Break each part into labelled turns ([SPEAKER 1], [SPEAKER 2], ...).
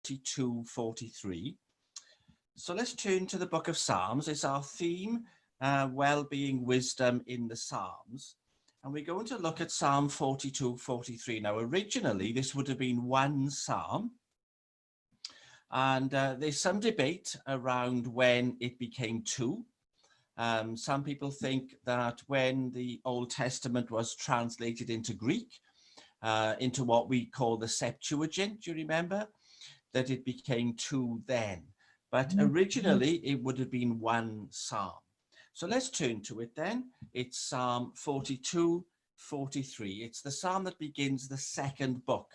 [SPEAKER 1] 42, 43. So let's turn to the book of Psalms. It's our theme, well-being, wisdom in the Psalms. And we're going to look at Psalm 42, 43. Now, originally, this would have been one psalm. And there's some debate around when it became two. Some people think that when the Old Testament was translated into Greek, into what we call the Septuagint, do you remember? That it became two then. But originally, it would have been one psalm. So let's turn to it then. It's Psalm 42, 43. It's the psalm that begins the second book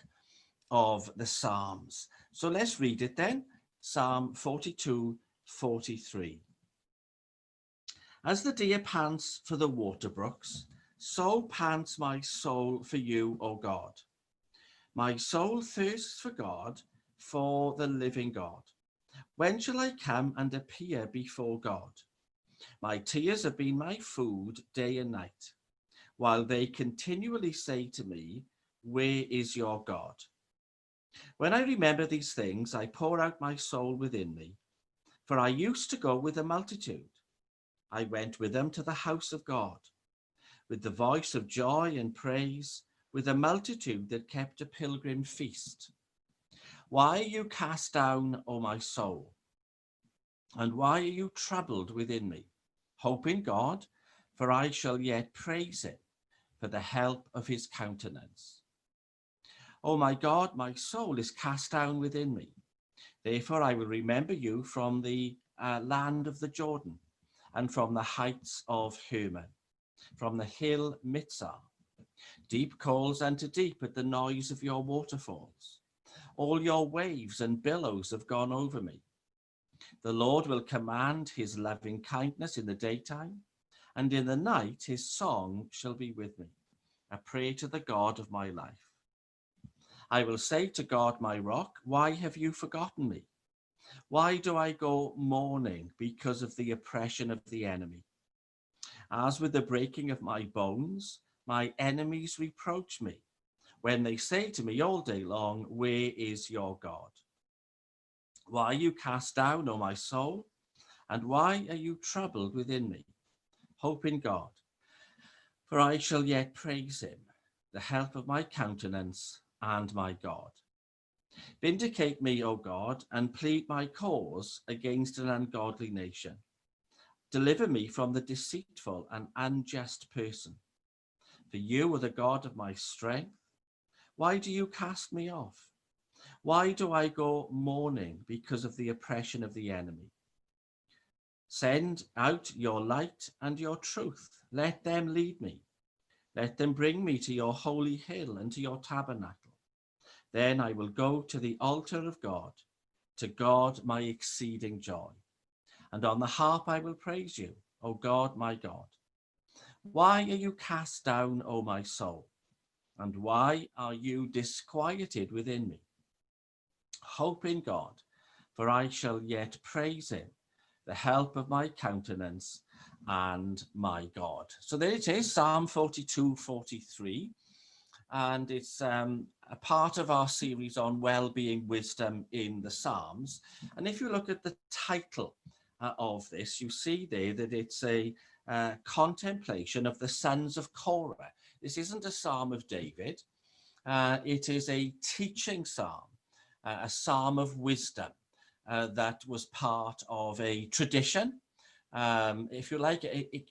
[SPEAKER 1] of the Psalms. So let's read it then. Psalm 42, 43. As the deer pants for the water brooks, so pants my soul for you, O God. My soul thirsts for God, for the living God. When shall I come and appear before God? My tears have been my food day and night, while they continually say to me, where is your God? When I remember these things, I pour out my soul within me, for I used to go with a multitude. I went with them to the house of God, with the voice of joy and praise, with a multitude that kept a pilgrim feast. Why are you cast down, O my soul? And why are you troubled within me? Hope in God, for I shall yet praise him for the help of his countenance. O my God, my soul is cast down within me. Therefore I will remember you from the land of the Jordan, and from the heights of Hermon, from the hill Mitzah. Deep calls unto deep at the noise of your waterfalls. All your waves and billows have gone over me. The Lord will command his loving kindness in the daytime, and in the night his song shall be with me, a prayer to the God of my life. I will say to God, my rock, why have you forgotten me? Why do I go mourning because of the oppression of the enemy? As with the breaking of my bones, my enemies reproach me, when they say to me all day long, where is your God? Why are you cast down, O my soul? And why are you troubled within me? Hope in God, for I shall yet praise him, the help of my countenance and my God. Vindicate me, O God, and plead my cause against an ungodly nation. Deliver me from the deceitful and unjust person. For you are the God of my strength. Why do you cast me off? Why do I go mourning because of the oppression of the enemy? Send out your light and your truth. Let them lead me. Let them bring me to your holy hill and to your tabernacle. Then I will go to the altar of God, to God my exceeding joy. And on the harp I will praise you, O God, my God. Why are you cast down, O my soul? And why are you disquieted within me? Hope in God, for I shall yet praise him, the help of my countenance and my God. So there it is, Psalm 42, 43. And it's a part of our series on well-being, wisdom in the Psalms. And if you look at the title of this, you see there that it's a contemplation of the sons of Korah. This isn't a Psalm of David. It is a teaching psalm, a psalm of wisdom that was part of a tradition. If you like,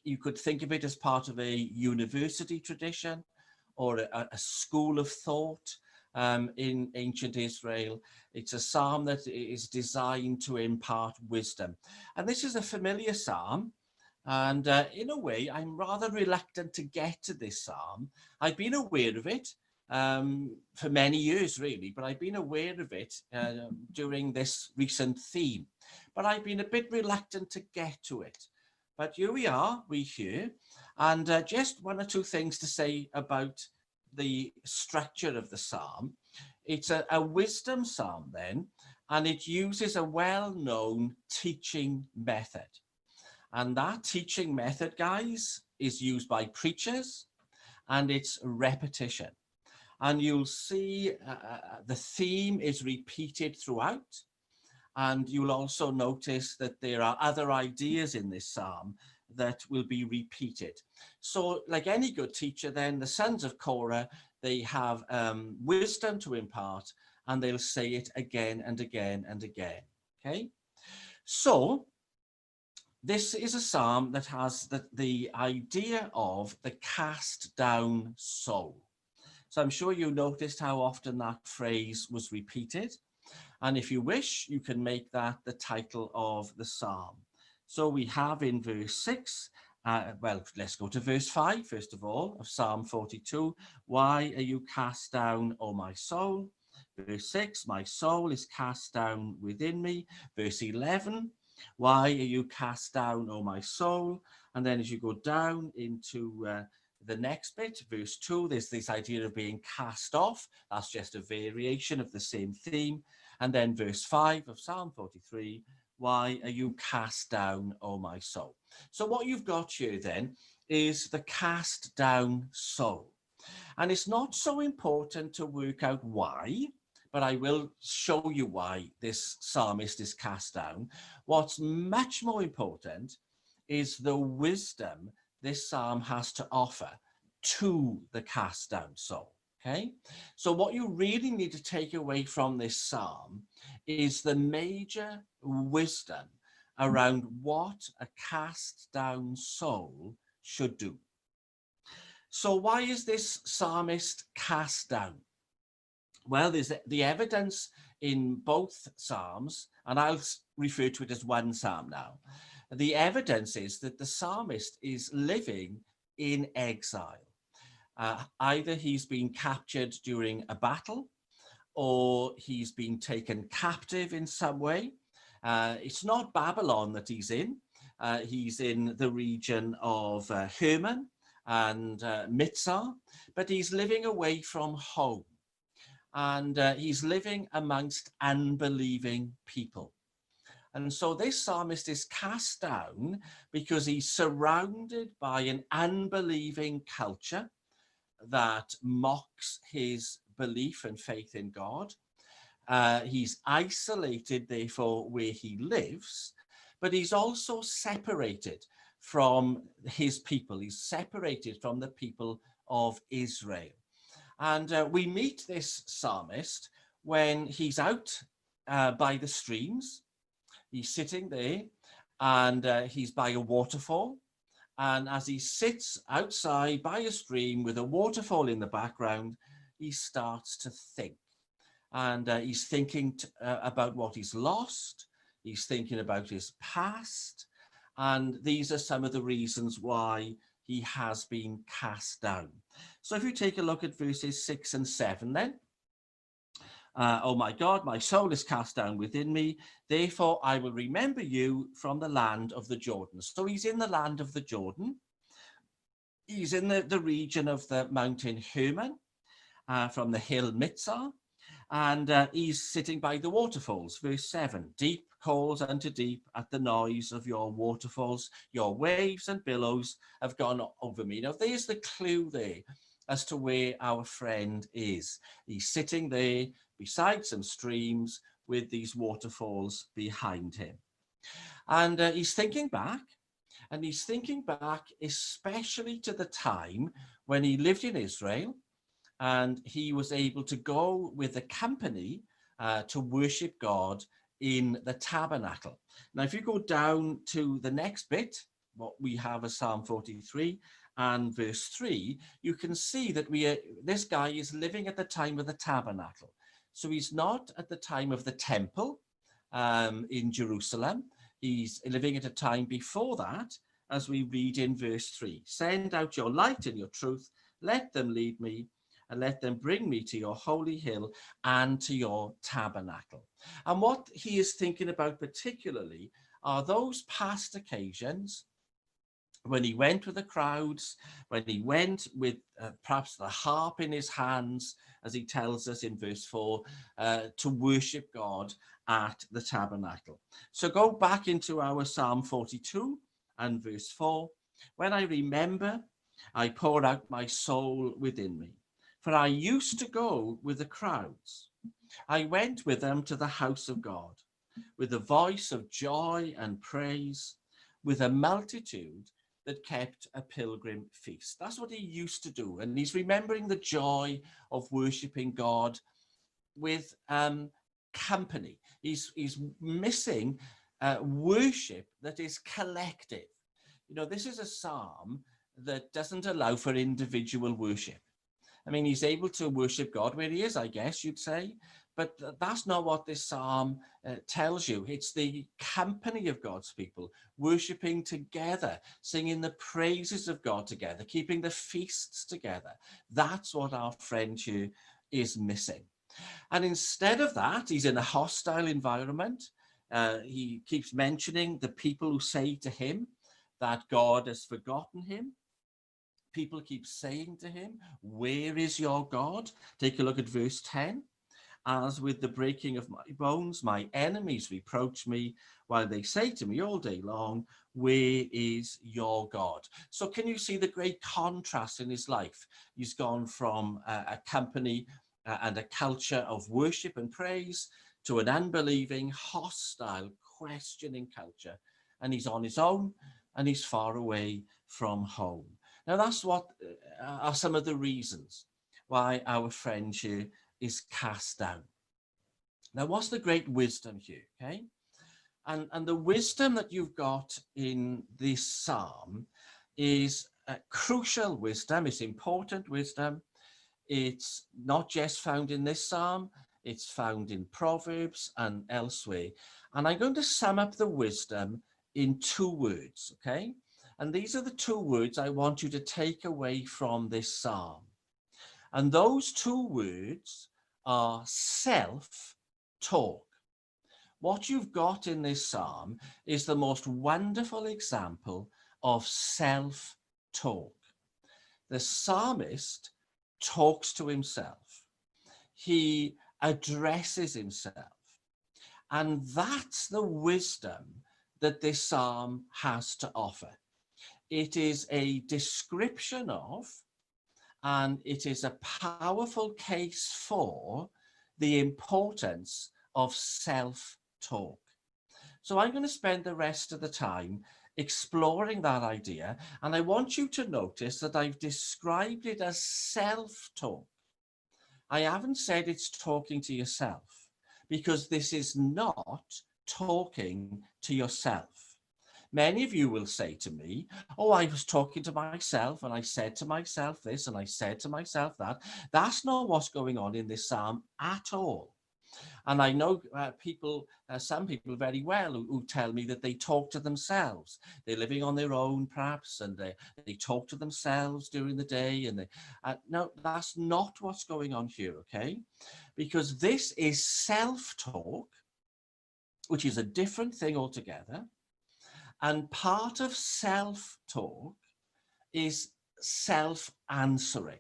[SPEAKER 1] you could think of it as part of a university tradition or a school of thought in ancient Israel. It's a psalm that is designed to impart wisdom. And this is a familiar psalm. And in a way, I'm rather reluctant to get to this psalm. I've been aware of it for many years, really, but I've been aware of it during this recent theme. But I've been a bit reluctant to get to it. But here we are, we hear, and just one or two things to say about the structure of the psalm. It's a wisdom psalm then, and it uses a well-known teaching method. And that teaching method, guys, is used by preachers, and it's repetition. And you'll see the theme is repeated throughout. And you'll also notice that there are other ideas in this psalm that will be repeated. So like any good teacher, then the sons of Korah, they have wisdom to impart, and they'll say it again and again and again. Okay, so this is a psalm that has the idea of the cast down soul. So I'm sure you noticed how often that phrase was repeated. And if you wish, you can make that the title of the psalm. So we have in verse 6, well, let's go to verse 5, first of all, of Psalm 42. Why are you cast down, O my soul? Verse 6, my soul is cast down within me. Verse 11, why are you cast down, O my soul? And then as you go down into the next bit, verse 2, there's this idea of being cast off. That's just a variation of the same theme. And then verse 5 of Psalm 43, why are you cast down, O my soul? So what you've got here then is the cast down soul. And it's not so important to work out why, but I will show you why this psalmist is cast down. What's much more important is the wisdom this psalm has to offer to the cast down soul. Okay, so what you really need to take away from this psalm is the major wisdom around what a cast down soul should do. So why is this psalmist cast down? Well, there's the evidence in both psalms, and I'll refer to it as one psalm now. The evidence is that the psalmist is living in exile. Either he's been captured during a battle, or he's been taken captive in some way. It's not Babylon that he's in. He's in the region of Hermon and Mitzar, but he's living away from home. And he's living amongst unbelieving people. And so this psalmist is cast down because he's surrounded by an unbelieving culture that mocks his belief and faith in God. He's isolated, therefore, where he lives, but he's also separated from his people. He's separated from the people of Israel. And we meet this psalmist when he's out by the streams. He's sitting there, and he's by a waterfall. And as he sits outside by a stream with a waterfall in the background, he starts to think. And he's thinking about what he's lost. He's thinking about his past. And these are some of the reasons why he has been cast down. So if you take a look at verses 6 and 7 then. Oh my God, my soul is cast down within me. Therefore, I will remember you from the land of the Jordan. So he's in the land of the Jordan. He's in the region of the mountain Hermon, from the hill Mitzar. And he's sitting by the waterfalls. Verse 7, deep calls unto deep at the noise of your waterfalls. Your waves and billows have gone over me. Now, there's the clue there as to where our friend is. He's sitting there beside some streams with these waterfalls behind him. And he's thinking back, and he's thinking back especially to the time when he lived in Israel, and he was able to go with a company to worship God in the tabernacle. Now, if you go down to the next bit, what we have is Psalm 43 and verse 3, you can see that this guy is living at the time of the tabernacle. So he's not at the time of the temple in Jerusalem. He's living at a time before that, as we read in verse 3. Send out your light and your truth. Let them lead me, and let them bring me to your holy hill and to your tabernacle. And what he is thinking about particularly are those past occasions when he went with the crowds, when he went with perhaps the harp in his hands, as he tells us in verse 4, to worship God at the tabernacle. So go back into our Psalm 42 and verse 4. When I remember, I pour out my soul within me. For I used to go with the crowds. I went with them to the house of God, with a voice of joy and praise, with a multitude that kept a pilgrim feast. That's what he used to do. And he's remembering the joy of worshiping God with company. He's missing worship that is collective. You know, this is a psalm that doesn't allow for individual worship. I mean, he's able to worship God where he is, I guess you'd say, but that's not what this psalm tells you. It's the company of God's people worshiping together, singing the praises of God together, keeping the feasts together. That's what our friend here is missing. And instead of that, he's in a hostile environment. He keeps mentioning the people who say to him that God has forgotten him. People keep saying to him, where is your God? Take a look at verse 10. As with the breaking of my bones, my enemies reproach me while they say to me all day long, where is your God? So can you see the great contrast in his life? He's gone from a company and a culture of worship and praise to an unbelieving, hostile, questioning culture. And he's on his own and he's far away from home. Now, that's what are some of the reasons why our friend here is cast down. Now, what's the great wisdom here, okay? And the wisdom that you've got in this psalm is crucial wisdom, it's important wisdom. It's not just found in this psalm, it's found in Proverbs and elsewhere. And I'm going to sum up the wisdom in 2 words, okay? And these are the 2 words I want you to take away from this psalm. And those 2 words are self-talk. What you've got in this psalm is the most wonderful example of self-talk. The psalmist talks to himself. He addresses himself. And that's the wisdom that this psalm has to offer. It is a description of, and it is a powerful case for the importance of self-talk. So I'm going to spend the rest of the time exploring that idea, and I want you to notice that I've described it as self-talk. I haven't said it's talking to yourself, because this is not talking to yourself. Many of you will say to me, oh, I was talking to myself and I said to myself this and I said to myself that. That's not what's going on in this psalm at all. And I know some people very well who tell me that they talk to themselves. They're living on their own perhaps, and they talk to themselves during the day. And no, that's not what's going on here, okay? Because this is self-talk, which is a different thing altogether. And part of self-talk is self-answering.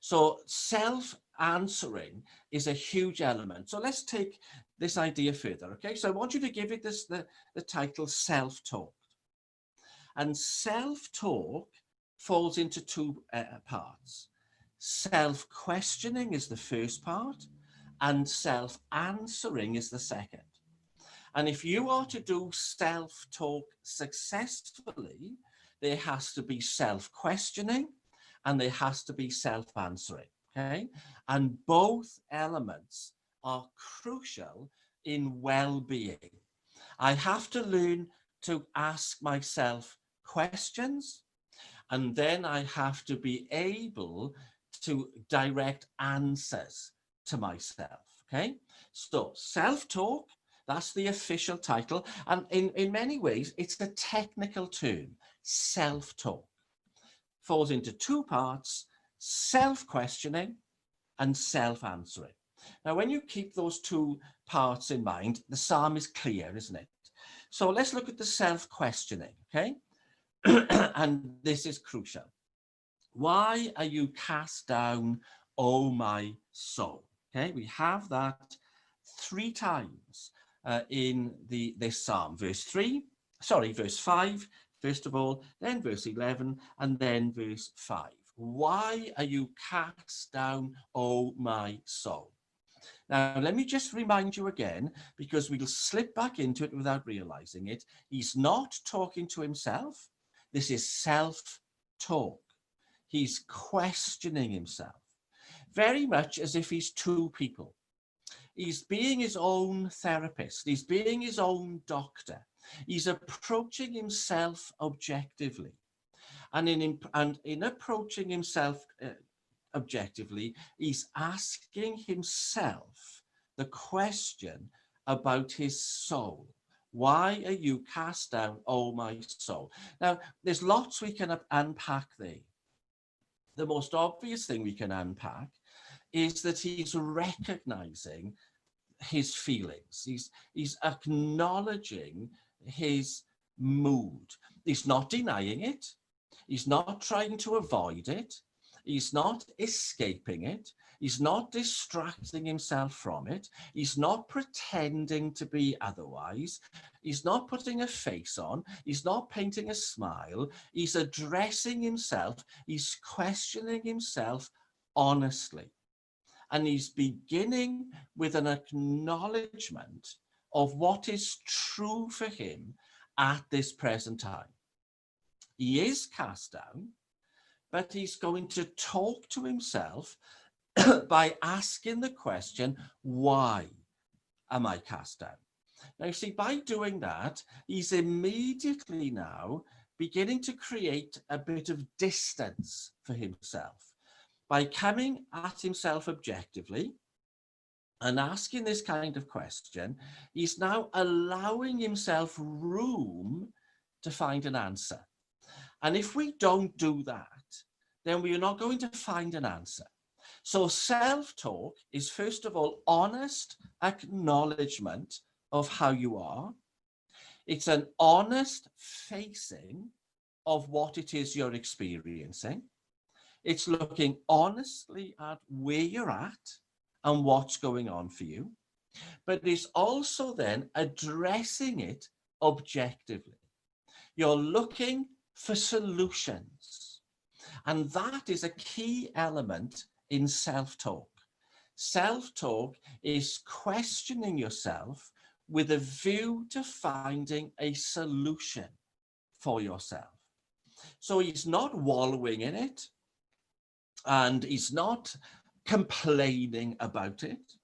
[SPEAKER 1] So self-answering is a huge element. So let's take this idea further, okay? So I want you to give it the title self-talk. And self-talk falls into 2 parts. Self-questioning is the first part, and self-answering is the second. And if you are to do self-talk successfully, there has to be self-questioning and there has to be self-answering, okay? And both elements are crucial in well-being. I have to learn to ask myself questions, and then I have to be able to direct answers to myself, okay? So self-talk, that's the official title. And in many ways, it's a technical term, self-talk. Falls into 2 parts, self-questioning and self-answering. Now, when you keep those 2 parts in mind, the psalm is clear, isn't it? So let's look at the self-questioning, okay? And this is crucial. Why are you cast down, O my soul? Okay, we have that 3 times in this psalm. Verse 5, first of all, then verse 11, and then verse 5. Why are you cast down, O my soul? Now, let me just remind you again, because we'll slip back into it without realizing it. He's not talking to himself. This is self-talk. He's questioning himself, very much as if he's two people. He's being his own therapist. He's being his own doctor. He's approaching himself objectively. And in approaching himself objectively, he's asking himself the question about his soul. Why are you cast down, O my soul? Now, there's lots we can unpack there. The most obvious thing we can unpack is that he's recognizing his feelings. He's acknowledging his mood. He's not denying it. He's not trying to avoid it. He's not escaping it. He's not distracting himself from it. He's not pretending to be otherwise. He's not putting a face on. He's not painting a smile. He's addressing himself. He's questioning himself honestly. And he's beginning with an acknowledgement of what is true for him at this present time. He is cast down, but he's going to talk to himself by asking the question, why am I cast down? Now, you see, by doing that, he's immediately now beginning to create a bit of distance for himself. By coming at himself objectively and asking this kind of question, he's now allowing himself room to find an answer. And if we don't do that, then we are not going to find an answer. So self-talk is, first of all, honest acknowledgement of how you are. It's an honest facing of what it is you're experiencing. It's looking honestly at where you're at and what's going on for you. But it's also then addressing it objectively. You're looking for solutions. And that is a key element in self-talk. Self-talk is questioning yourself with a view to finding a solution for yourself. So he's not wallowing in it, and he's not complaining about it,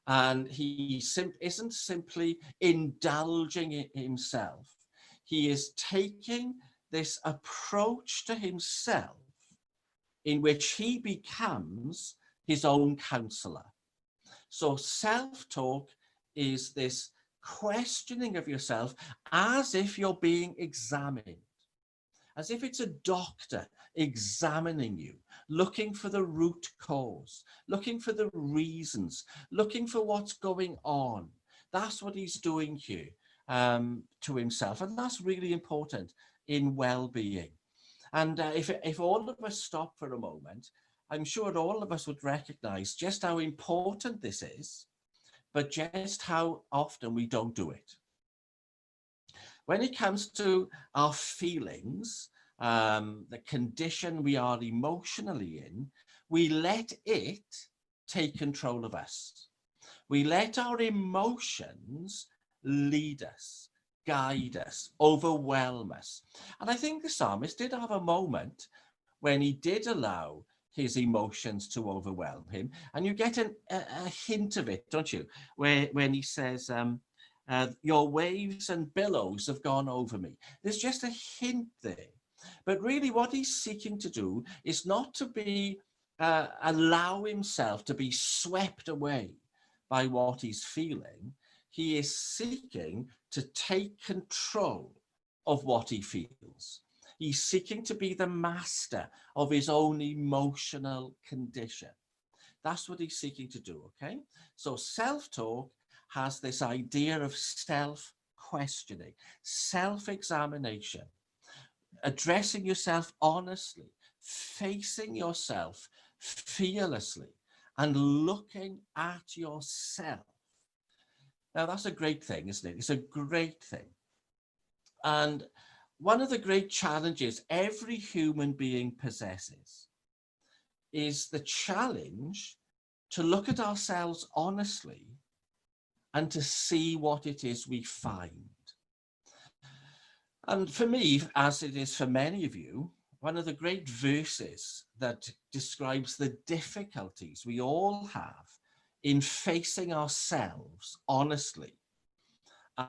[SPEAKER 1] and he isn't simply indulging in himself. He is taking this approach to himself in which he becomes his own counselor. So self-talk is this questioning of yourself as if you're being examined, as if it's a doctor examining you, looking for the root cause, looking for the reasons, looking for what's going on. That's what he's doing here to himself. And that's really important in well-being. And if all of us stop for a moment, I'm sure all of us would recognize just how important this is, but just how often we don't do it. When it comes to our feelings, the condition we are emotionally in, we let it take control of us. We let our emotions lead us, guide us, overwhelm us. And I think the psalmist did have a moment when he did allow his emotions to overwhelm him. And you get a hint of it, don't you? When he says, your waves and billows have gone over me. There's just a hint there. But really what he's seeking to do is not to be, allow himself to be swept away by what he's feeling. He is seeking to take control of what he feels. He's seeking to be the master of his own emotional condition. That's what he's seeking to do, okay? So self-talk has this idea of self-questioning, self-examination, addressing yourself honestly, facing yourself fearlessly, and looking at yourself. Now, that's a great thing, isn't it? It's a great thing. And one of the great challenges every human being possesses is the challenge to look at ourselves honestly and to see what it is we find. And for me, as it is for many of you, one of the great verses that describes the difficulties we all have in facing ourselves honestly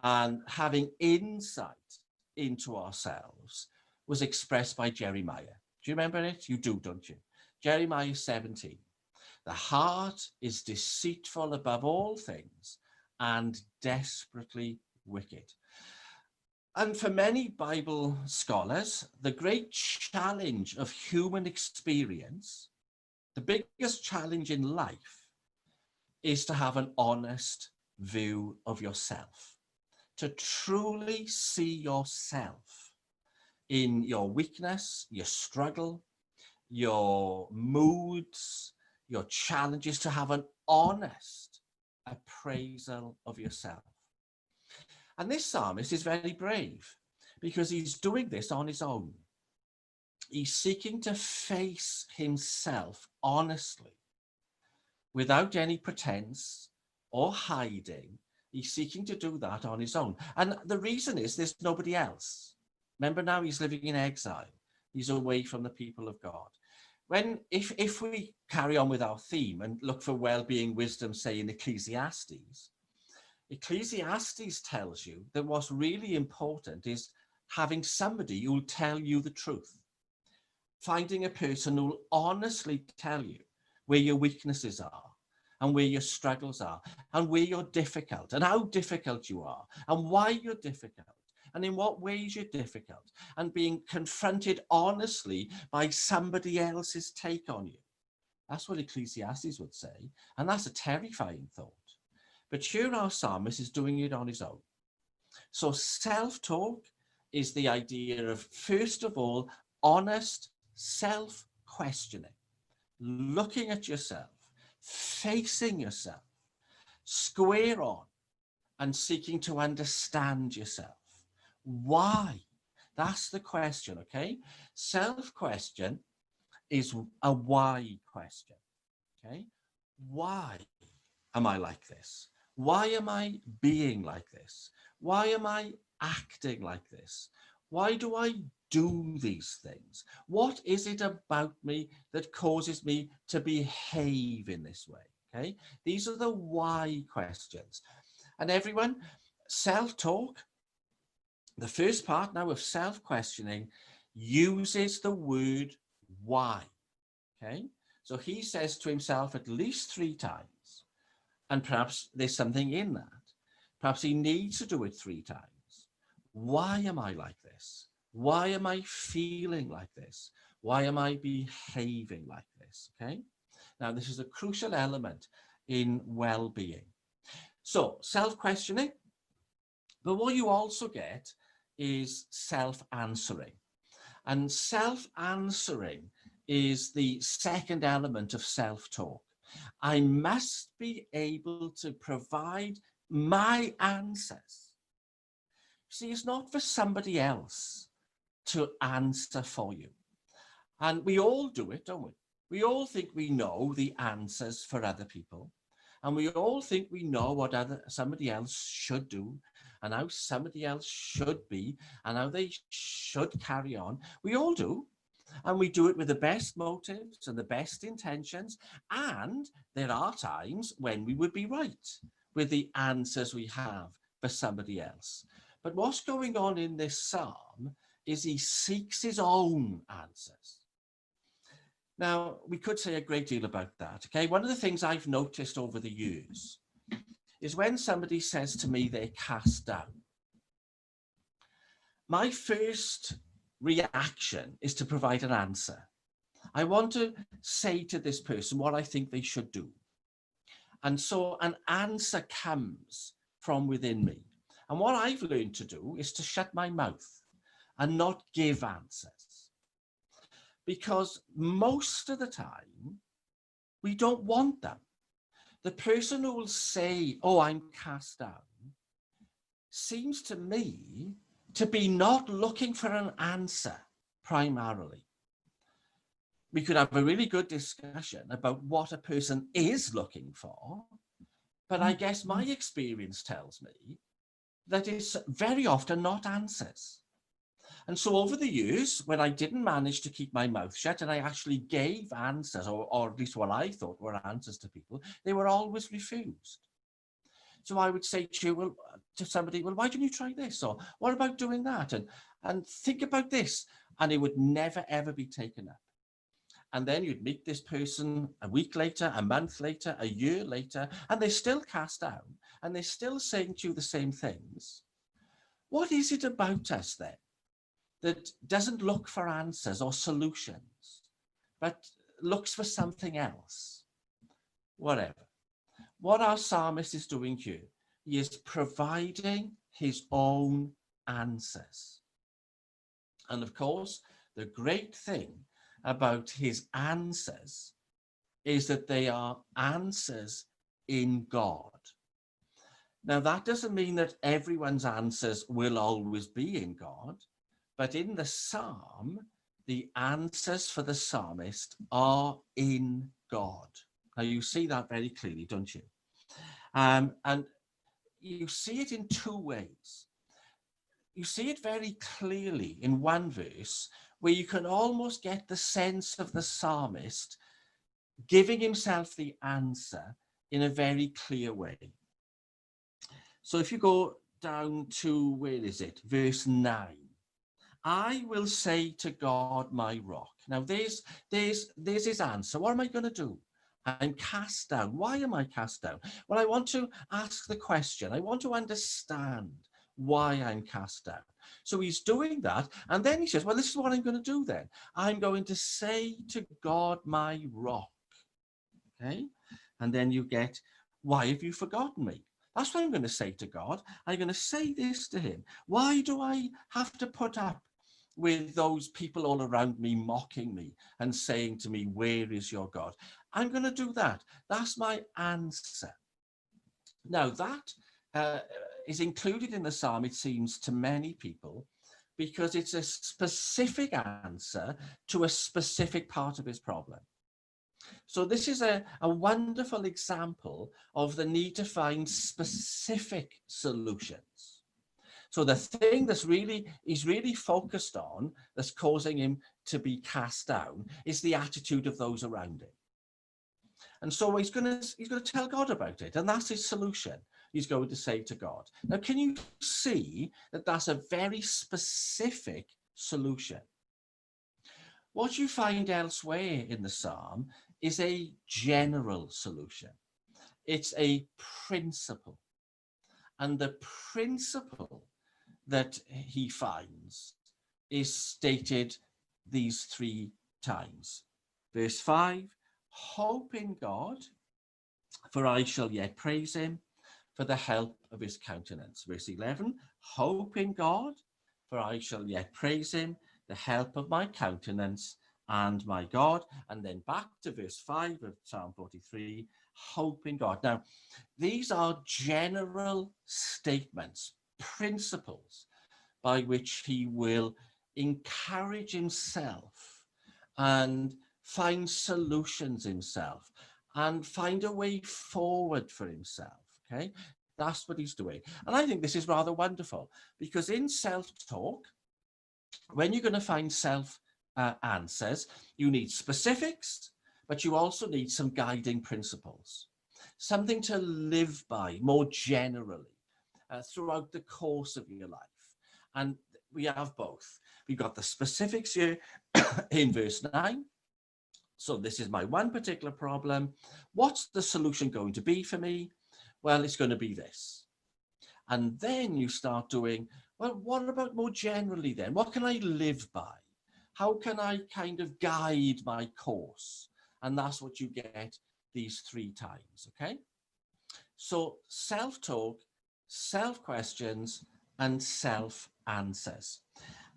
[SPEAKER 1] and having insight into ourselves was expressed by Jeremiah. Do you remember it? You do, don't you? Jeremiah 17. The heart is deceitful above all things and desperately wicked. And for many Bible scholars, the great challenge of human experience, the biggest challenge in life, is to have an honest view of yourself, to truly see yourself in your weakness, your struggle, your moods, your challenges, to have an honest appraisal of yourself. And this psalmist is very brave because he's doing this on his own. He's seeking to face himself honestly, without any pretense or hiding. He's seeking to do that on his own. And the reason is there's nobody else. Remember, now he's living in exile. He's away from the people of God. If we carry on with our theme and look for well-being wisdom, say in Ecclesiastes tells you that what's really important is having somebody who will tell you the truth, finding a person who will honestly tell you where your weaknesses are and where your struggles are and where you're difficult and how difficult you are and why you're difficult and in what ways you're difficult, and being confronted honestly by somebody else's take on you. That's what Ecclesiastes would say, and that's a terrifying thought. But here our psalmist is doing it on his own. So self-talk is the idea of, first of all, honest self-questioning, looking at yourself, facing yourself, square on, and seeking to understand yourself. Why? That's the question, okay? Self-question is a why question, okay? Why am I like this? Why am I being like this? Why am I acting like this? Why do I do these things? What is it about me that causes me to behave in this way? Okay, these are the why questions. And everyone, self-talk, the first part now of self-questioning, uses the word why. Okay, so he says to himself at least 3 times, and perhaps there's something in that. Perhaps he needs to do it 3 times. Why am I like this? Why am I feeling like this? Why am I behaving like this? Okay. Now, this is a crucial element in well-being. So, self-questioning, but what you also get is self-answering. And self-answering is the second element of self-talk. I must be able to provide my answers. See, it's not for somebody else to answer for you. And we all do it, don't we? We all think we know the answers for other people. And we all think we know what somebody else should do and how somebody else should be and how they should carry on. We all do. And we do it with the best motives and the best intentions. And there are times when we would be right with the answers we have for somebody else. But what's going on in this psalm is he seeks his own answers. Now, we could say a great deal about that. Okay, one of the things I've noticed over the years is when somebody says to me they're cast down, my first reaction is to provide an answer. I want to say to this person what I think they should do. And so an answer comes from within me. And what I've learned to do is to shut my mouth and not give answers. Because most of the time, we don't want them. The person who will say, oh, I'm cast down, seems to me to be not looking for an answer primarily. we could have a really good discussion about what a person is looking for. But I guess my experience tells me that it's very often not answers. And so over the years, when I didn't manage to keep my mouth shut and I actually gave answers, or at least what I thought were answers to people, they were always refused. So I would say to somebody, well, why don't you try this? Or what about doing that? And think about this. And it would never, ever be taken up. And then you'd meet this person a week later, a month later, a year later, and they're still cast down and they're still saying to you the same things. What is it about us then that doesn't look for answers or solutions, but looks for something else? Whatever. What our psalmist is doing here, he is providing his own answers. And of course, the great thing about his answers is that they are answers in God. Now, that doesn't mean that everyone's answers will always be in God, but in the psalm, the answers for the psalmist are in God. Now, you see that very clearly, don't you? And you see it in two ways. You see it very clearly in one verse where you can almost get the sense of the psalmist giving himself the answer in a very clear way. So if you go down to, where is it? Verse 9. I will say to God, my rock. Now there's his answer. What am I going to do? I'm cast down. Why am I cast down? Well, I want to ask the question. I want to understand why I'm cast down. So he's doing that. And then he says, well, this is what I'm going to do then. I'm going to say to God, my rock. Okay. And then you get, why have you forgotten me? That's what I'm going to say to God. I'm going to say this to him. Why do I have to put up with those people all around me mocking me and saying to me, where is your God? I'm going to do that. That's my answer. Now that is included in the psalm, it seems, to many people, because it's a specific answer to a specific part of his problem. So this is a wonderful example of the need to find specific solutions. So the thing that's he's really focused on, that's causing him to be cast down, is the attitude of those around him. And so he's going to tell God about it, and that's his solution. He's going to say to God. Now, can you see that that's a very specific solution? What you find elsewhere in the psalm is a general solution. It's a principle. And the principle that he finds is stated these three times. Verse 5, hope in God, for I shall yet praise him for the help of his countenance. Verse 11, hope in God, for I shall yet praise him, the help of my countenance and my God. And then back to verse 5 of Psalm 43, hope in God. Now, these are general statements, principles by which he will encourage himself and find solutions himself and find a way forward for himself. Okay, that's what he's doing. And I think this is rather wonderful, because in self-talk, when you're going to find answers, you need specifics, but you also need some guiding principles, something to live by more generally throughout the course of your life. And we have both. We've got the specifics here in verse 9. So this is my one particular problem. What's the solution going to be for me? Well, it's going to be this. And then you start doing, well, what about more generally then? What can I live by? How can I kind of guide my course? And that's what you get these three times, okay? So self-talk, self-questions, and self-answers.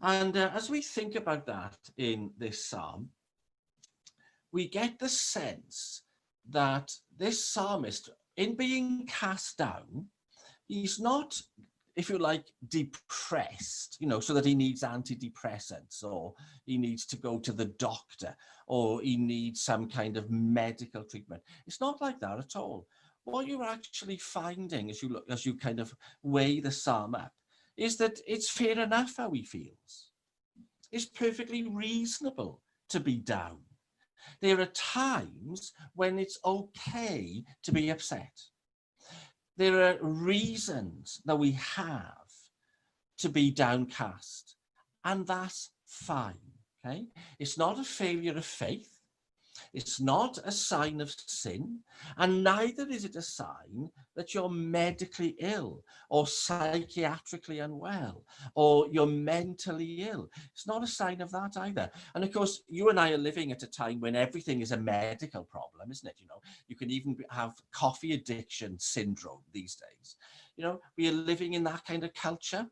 [SPEAKER 1] And as we think about that in this psalm, we get the sense that this psalmist, in being cast down, he's not if you like, depressed, you know, so that he needs antidepressants, or he needs to go to the doctor, or he needs some kind of medical treatment. It's not like that at all. What you're actually finding as you kind of weigh the psalm up, is that it's fair enough how he feels. It's perfectly reasonable to be down. There are times when it's okay to be upset. There are reasons that we have to be downcast, and that's fine, okay? It's not a failure of faith. It's not a sign of sin, and neither is it a sign that you're medically ill or psychiatrically unwell or you're mentally ill. It's not a sign of that either. And of course, you and I are living at a time when everything is a medical problem, isn't it? You know, you can even have coffee addiction syndrome these days. You know, we are living in that kind of culture.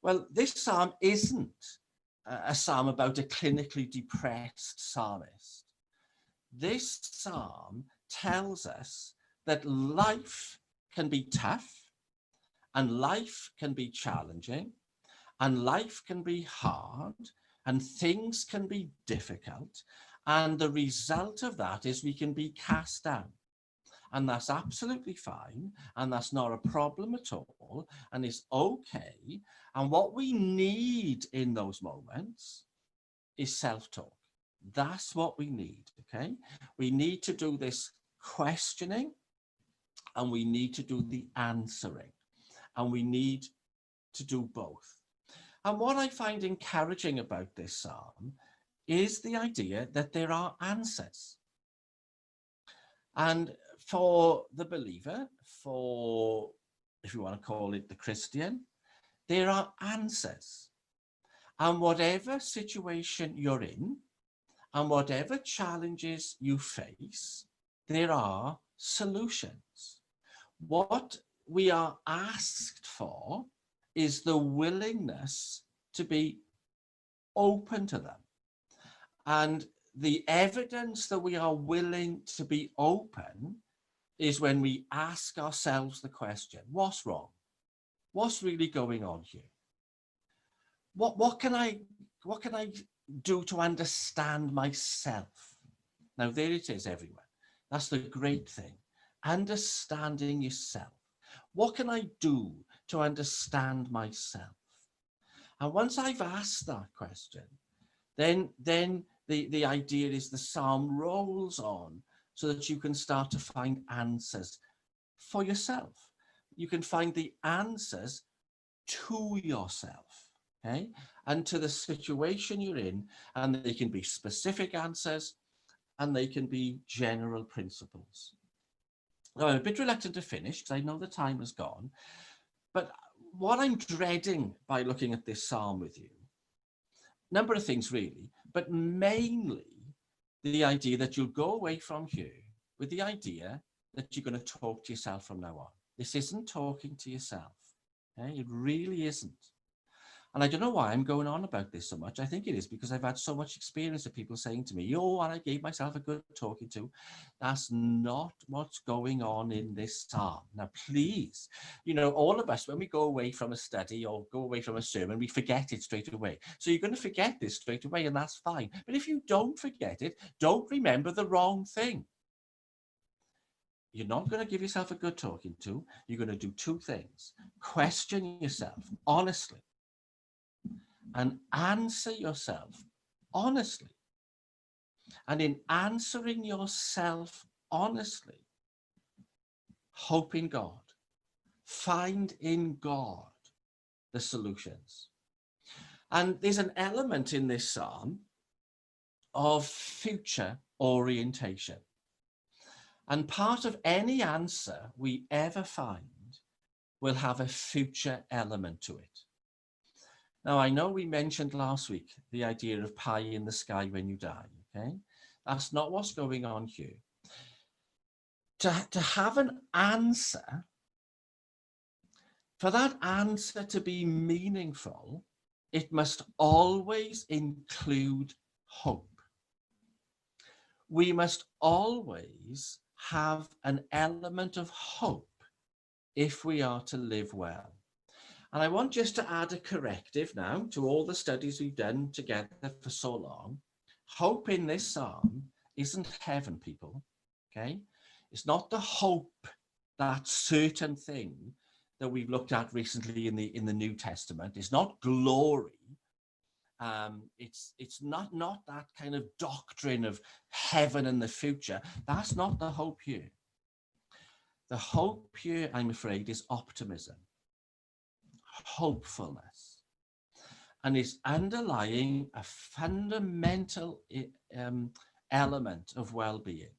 [SPEAKER 1] Well, this psalm isn't a psalm about a clinically depressed psalmist. This psalm tells us that life can be tough, and life can be challenging, and life can be hard, and things can be difficult, and the result of that is we can be cast down. And that's absolutely fine, and that's not a problem at all, and it's okay. And what we need in those moments is self-talk. That's what we need, okay? We need to do this questioning, and we need to do the answering, and we need to do both. And what I find encouraging about this psalm is the idea that there are answers. And for the believer, for, if you want to call it the Christian, there are answers. And whatever situation you're in, and whatever challenges you face, there are solutions. What we are asked for is the willingness to be open to them. And the evidence that we are willing to be open is when we ask ourselves the question, what's wrong? What's really going on here? What can I do to understand myself? Now, there it is, everyone. That's the great thing. Understanding yourself. What can I do to understand myself? And once I've asked that question, then the idea is the psalm rolls on so that you can start to find answers for yourself. You can find the answers to yourself, okay, and to the situation you're in, and they can be specific answers and they can be general principles. Now, I'm a bit reluctant to finish because I know the time has gone, but what I'm dreading by looking at this psalm with you, number of things really, but mainly the idea that you'll go away from here with the idea that you're going to talk to yourself from now on. This isn't talking to yourself. Okay? It really isn't. And I don't know why I'm going on about this so much. I think it is because I've had so much experience of people saying to me, oh, and I gave myself a good talking to. That's not what's going on in this psalm. Now, please, you know, all of us, when we go away from a study or go away from a sermon, we forget it straight away. So you're going to forget this straight away, and that's fine. But if you don't forget it, don't remember the wrong thing. You're not going to give yourself a good talking to. You're going to do two things. Question yourself honestly, and answer yourself honestly. And in answering yourself honestly, hope in God, find in God the solutions. And there's an element in this psalm of future orientation. And part of any answer we ever find will have a future element to it. Now, I know we mentioned last week the idea of pie in the sky when you die, okay? That's not what's going on here. To have an answer, for that answer to be meaningful, it must always include hope. We must always have an element of hope if we are to live well. And I want just to add a corrective now to all the studies we've done together for so long. Hope in this psalm isn't heaven, people, okay? It's not the hope, that certain thing that we've looked at recently in the New Testament. It's not glory. It's not that kind of doctrine of heaven and the future. That's not the hope here. The hope here, I'm afraid, is optimism, hopefulness, and is underlying a fundamental element of well-being,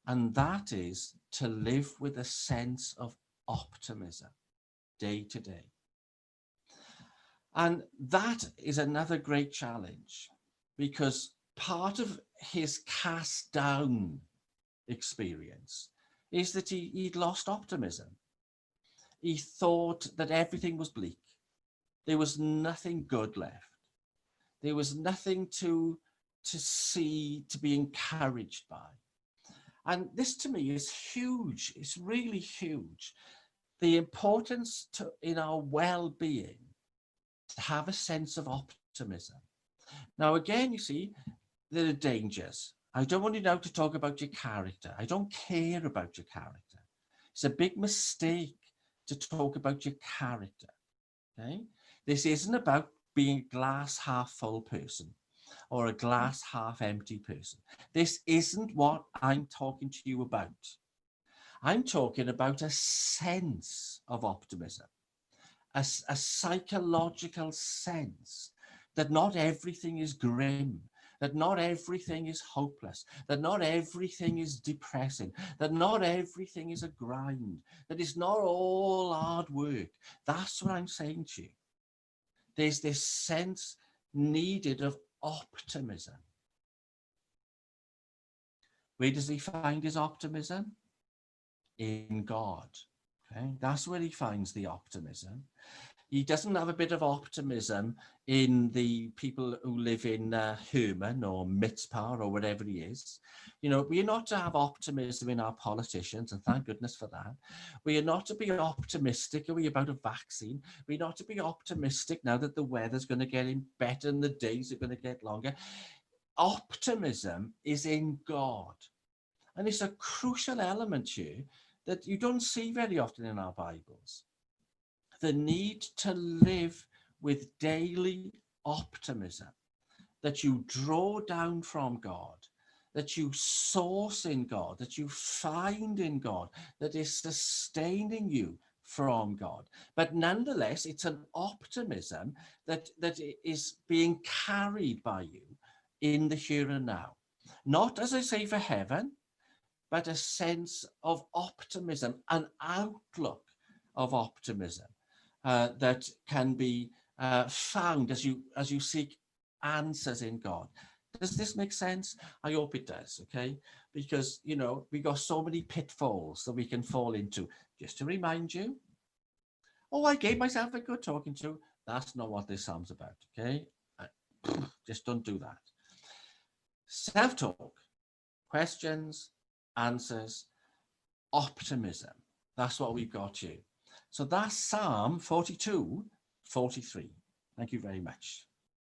[SPEAKER 1] and that is to live with a sense of optimism day to day. And that is another great challenge, because part of his cast down experience is that he'd lost optimism. He thought that everything was bleak. There was nothing good left. There was nothing to see, to be encouraged by. And this to me is huge. It's really huge. The importance in our well-being to have a sense of optimism. Now, again, you see, there are dangers. I don't want you now to talk about your character. I don't care about your character. It's a big mistake to talk about your character. Okay? This isn't about being a glass half full person or a glass half empty person. This isn't what I'm talking to you about. I'm talking about a sense of optimism, a psychological sense that not everything is grim, that not everything is hopeless, that not everything is depressing, that not everything is a grind, that it's not all hard work. That's what I'm saying to you. There's this sense needed of optimism. Where does he find his optimism? In God. Okay, that's where he finds the optimism. He doesn't have a bit of optimism in the people who live in Herman or Mitzpah or whatever he is. You know, we are not to have optimism in our politicians, and thank goodness for that. We are not to be optimistic, are we, about a vaccine? We're not to be optimistic now that the weather's going to get better and the days are going to get longer. Optimism is in God. And it's a crucial element here that you don't see very often in our Bibles. The need to live with daily optimism, that you draw down from God, that you source in God, that you find in God, that is sustaining you from God. But nonetheless, it's an optimism that is being carried by you in the here and now. Not, as I say, for heaven, but a sense of optimism, an outlook of optimism that can be found as you seek answers in God. Does this make sense? I hope it does, okay? Because, you know, we got so many pitfalls that we can fall into. Just to remind you, oh, I gave myself a good talking to. That's not what this psalm's about, okay? Just don't do that. Self-talk, questions, answers, optimism. That's what we've got here. So that's Psalm 42, 43. Thank you very much.